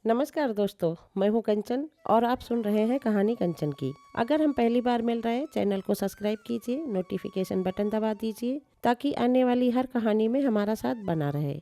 नमस्कार दोस्तों, मैं हूं कंचन और आप सुन रहे हैं कहानी कंचन की। अगर हम पहली बार मिल रहे हैं, चैनल को सब्सक्राइब कीजिए, नोटिफिकेशन बटन दबा दीजिए ताकि आने वाली हर कहानी में हमारा साथ बना रहे।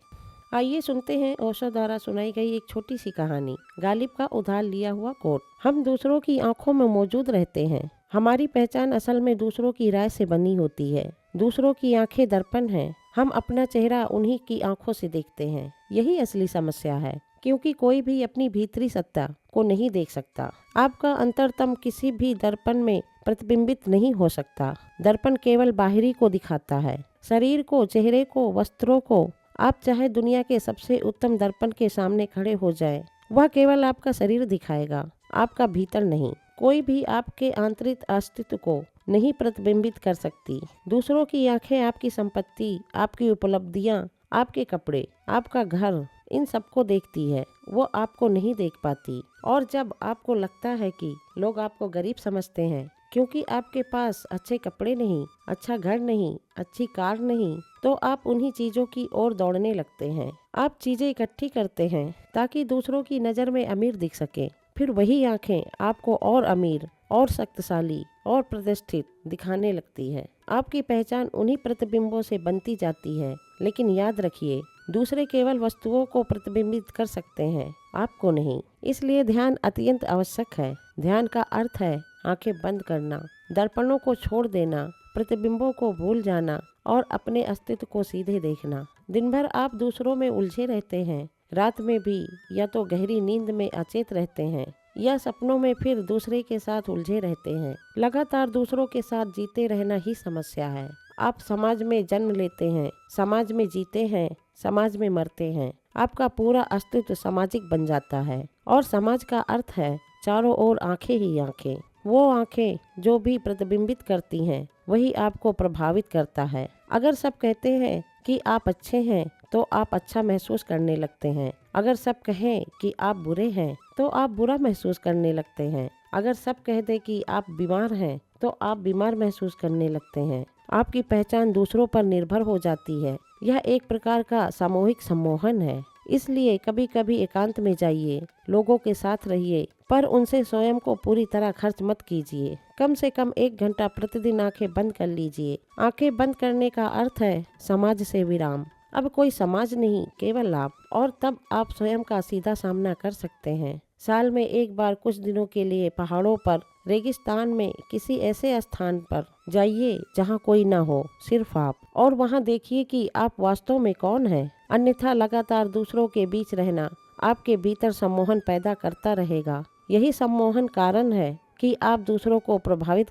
आइए सुनते हैं ओशो द्वारा सुनाई गई एक छोटी सी कहानी, गालिब का उधार लिया हुआ कोट। हम दूसरों की आंखों में मौजूद रहते हैं। हमारी पहचान असल में दूसरों की राय से बनी होती है। दूसरों की आंखें दर्पण हैं। हम अपना चेहरा उन्हीं की आंखों से देखते हैं। यही असली समस्या है, क्योंकि कोई भी अपनी भीतरी सत्ता को नहीं देख सकता। आपका अंतरतम किसी भी दर्पण में प्रतिबिंबित नहीं हो सकता। दर्पण केवल बाहरी को दिखाता है, शरीर को, चेहरे को, वस्त्रों को। आप चाहे दुनिया के सबसे उत्तम दर्पण के सामने खड़े हो जाएं, वह केवल आपका शरीर दिखाएगा, आपका भीतर नहीं। कोई भी आपके आंतरिक अस्तित्व को नहीं प्रतिबिंबित कर सकती। दूसरों की आंखें आपकी संपत्ति, आपकी उपलब्धियां, आपके कपड़े, आपका घर, इन सबको देखती है। वो आपको नहीं देख पाती। और जब आपको लगता है कि लोग आपको गरीब समझते हैं क्योंकि आपके पास अच्छे कपड़े नहीं, अच्छा घर नहीं, अच्छी कार नहीं, तो आप उन्हीं चीजों की ओर दौड़ने लगते हैं। आप चीजें इकट्ठी करते हैं ताकि दूसरों की नजर में अमीर दिख सके। फिर वही आंखें आपको और अमीर, और शक्तिशाली, और प्रतिष्ठित दिखाने लगती है। आपकी पहचान उन्हीं प्रतिबिंबों से बनती जाती है। लेकिन याद रखिए, दूसरे केवल वस्तुओं को प्रतिबिंबित कर सकते हैं, आपको नहीं। इसलिए ध्यान अत्यंत आवश्यक है। ध्यान का अर्थ है आंखें बंद करना, दर्पणों को छोड़ देना, प्रतिबिंबों को भूल जाना और अपने अस्तित्व को सीधे देखना। दिन भर आप दूसरों में उलझे रहते हैं। रात में भी या तो गहरी नींद में अचेत रहते हैं या सपनों में फिर दूसरे के साथ उलझे रहते हैं। लगातार दूसरों के साथ जीते रहना ही समस्या है। आप समाज में जन्म लेते हैं, समाज में जीते हैं, समाज में मरते हैं। आपका पूरा अस्तित्व सामाजिक बन जाता है। और समाज का अर्थ है चारों ओर आंखें ही आंखें। वो आंखें जो भी प्रतिबिंबित करती हैं, वही आपको प्रभावित करता है। अगर सब कहते हैं कि आप अच्छे हैं तो आप अच्छा महसूस करने लगते हैं। अगर सब कहें कि आप बुरे हैं तो आप बुरा महसूस करने लगते हैं। अगर सब कह दे कि आप बीमार हैं तो आप बीमार महसूस करने लगते हैं। आपकी पहचान दूसरों पर निर्भर हो जाती है। यह एक प्रकार का सामूहिक सम्मोहन है। इसलिए कभी कभी एकांत में जाइए, लोगों के साथ रहिए, पर उनसे स्वयं को पूरी तरह खर्च मत कीजिए। कम से कम 1 घंटा प्रतिदिन आंखें बंद कर लीजिए। आंखें बंद करने का अर्थ है समाज से विराम। अब कोई समाज नहीं, केवल आप। और तब आप स्वयं का सीधा सामना कर सकते हैं। साल में एक बार कुछ दिनों के लिए पहाड़ों पर, रेगिस्तान में, किसी ऐसे स्थान पर जाइए जहां कोई ना हो, सिर्फ आप। और वहां देखिए कि आप वास्तव में कौन हैं। अन्यथा लगातार दूसरों के बीच रहना आपके भीतर सम्मोहन पैदा करता रहेगा। यही सम्मोहन कारण है कि आप दूसरों को प्रभावित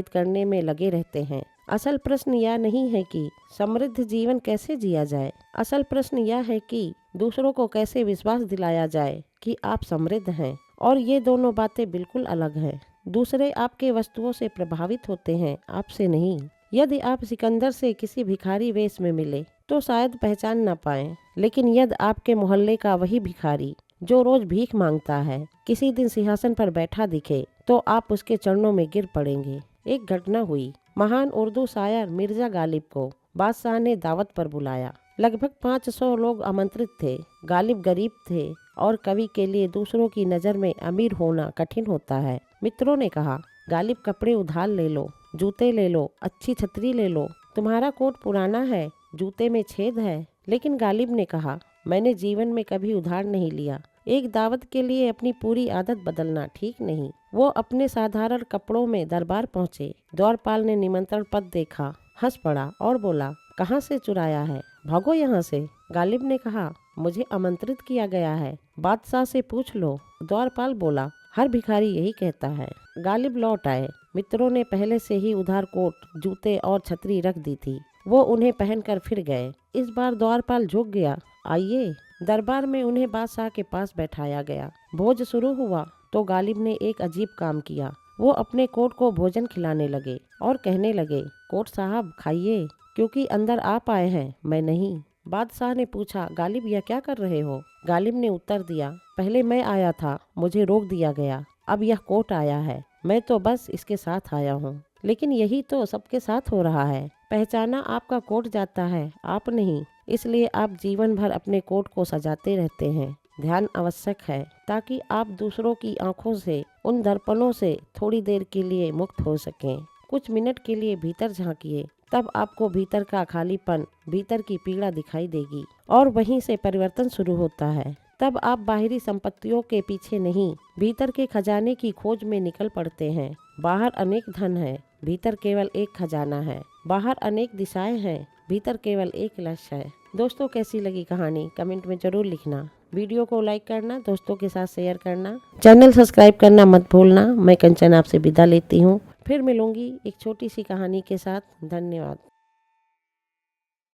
करने में लगे रहते हैं। असल प्रश्न यह नहीं है कि समृद्ध जीवन कैसे जिया जाए। असल प्रश्न यह है कि दूसरों को कैसे विश्वास दिलाया जाए कि आप समृद्ध हैं। और ये दोनों बातें बिल्कुल अलग हैं। दूसरे आपके वस्तुओं से प्रभावित होते हैं, आपसे नहीं। यदि आप सिकंदर से किसी भिखारी वेश में मिले तो शायद पहचान न पाए। लेकिन यदि आपके मोहल्ले का वही भिखारी जो रोज भीख मांगता है किसी दिन सिंहासन पर बैठा दिखे तो आप उसके चरणों में गिर पड़ेंगे। एक घटना हुई। महान उर्दू शायर मिर्जा गालिब को बादशाह ने दावत पर बुलाया। लगभग 500 लोग आमंत्रित थे। गालिब गरीब थे और कवि के लिए दूसरों की नज़र में अमीर होना कठिन होता है। मित्रों ने कहा, गालिब कपड़े उधार ले लो, जूते ले लो, अच्छी छतरी ले लो। तुम्हारा कोट पुराना है, जूते में छेद है। लेकिन गालिब ने कहा, मैंने जीवन में कभी उधार नहीं लिया। एक दावत के लिए अपनी पूरी आदत बदलना ठीक नहीं। वो अपने साधारण कपड़ों में दरबार पहुँचे। द्वारपाल ने निमंत्रण पत्र देखा, हंस पड़ा और बोला, कहाँ से चुराया है, भागो यहाँ से। गालिब ने कहा, मुझे आमंत्रित किया गया है, बादशाह से पूछ लो। द्वारपाल बोला, हर भिखारी यही कहता है। गालिब लौट आए। मित्रों ने पहले से ही उधार कोट, जूते और छतरी रख दी थी। वो उन्हें पहनकर फिर गए। इस बार द्वारपाल झुक गया। आइए। दरबार में उन्हें बादशाह के पास बैठाया गया। भोज शुरू हुआ तो गालिब ने एक अजीब काम किया। वो अपने कोट को भोजन खिलाने लगे और कहने लगे, कोट साहब खाइए, क्योंकि अंदर आप आए हैं, मैं नहीं। बादशाह ने पूछा, गालिब यह क्या कर रहे हो? गालिब ने उत्तर दिया, पहले मैं आया था, मुझे रोक दिया गया। अब यह कोट आया है, मैं तो बस इसके साथ आया हूँ। लेकिन यही तो सबके साथ हो रहा है। पहचाना आपका कोट जाता है, आप नहीं। इसलिए आप जीवन भर अपने कोट को सजाते रहते हैं। ध्यान आवश्यक है ताकि आप दूसरों की आंखों से, उन दर्पणों से थोड़ी देर के लिए मुक्त हो सकें। कुछ मिनट के लिए भीतर झांकिए, तब आपको भीतर का खालीपन, भीतर की पीड़ा दिखाई देगी और वहीं से परिवर्तन शुरू होता है। तब आप बाहरी संपत्तियों के पीछे नहीं, भीतर के खजाने की खोज में निकल पड़ते हैं। बाहर अनेक धन है, भीतर केवल एक खजाना है। बाहर अनेक दिशाएं हैं, भीतर केवल एक लक्ष्य है। दोस्तों, कैसी लगी कहानी कमेंट में जरूर लिखना। वीडियो को लाइक करना, दोस्तों के साथ शेयर करना, चैनल सब्सक्राइब करना मत भूलना। मैं कंचन आपसे विदा लेती हूँ। फिर मिलूंगी एक छोटी सी कहानी के साथ। धन्यवाद।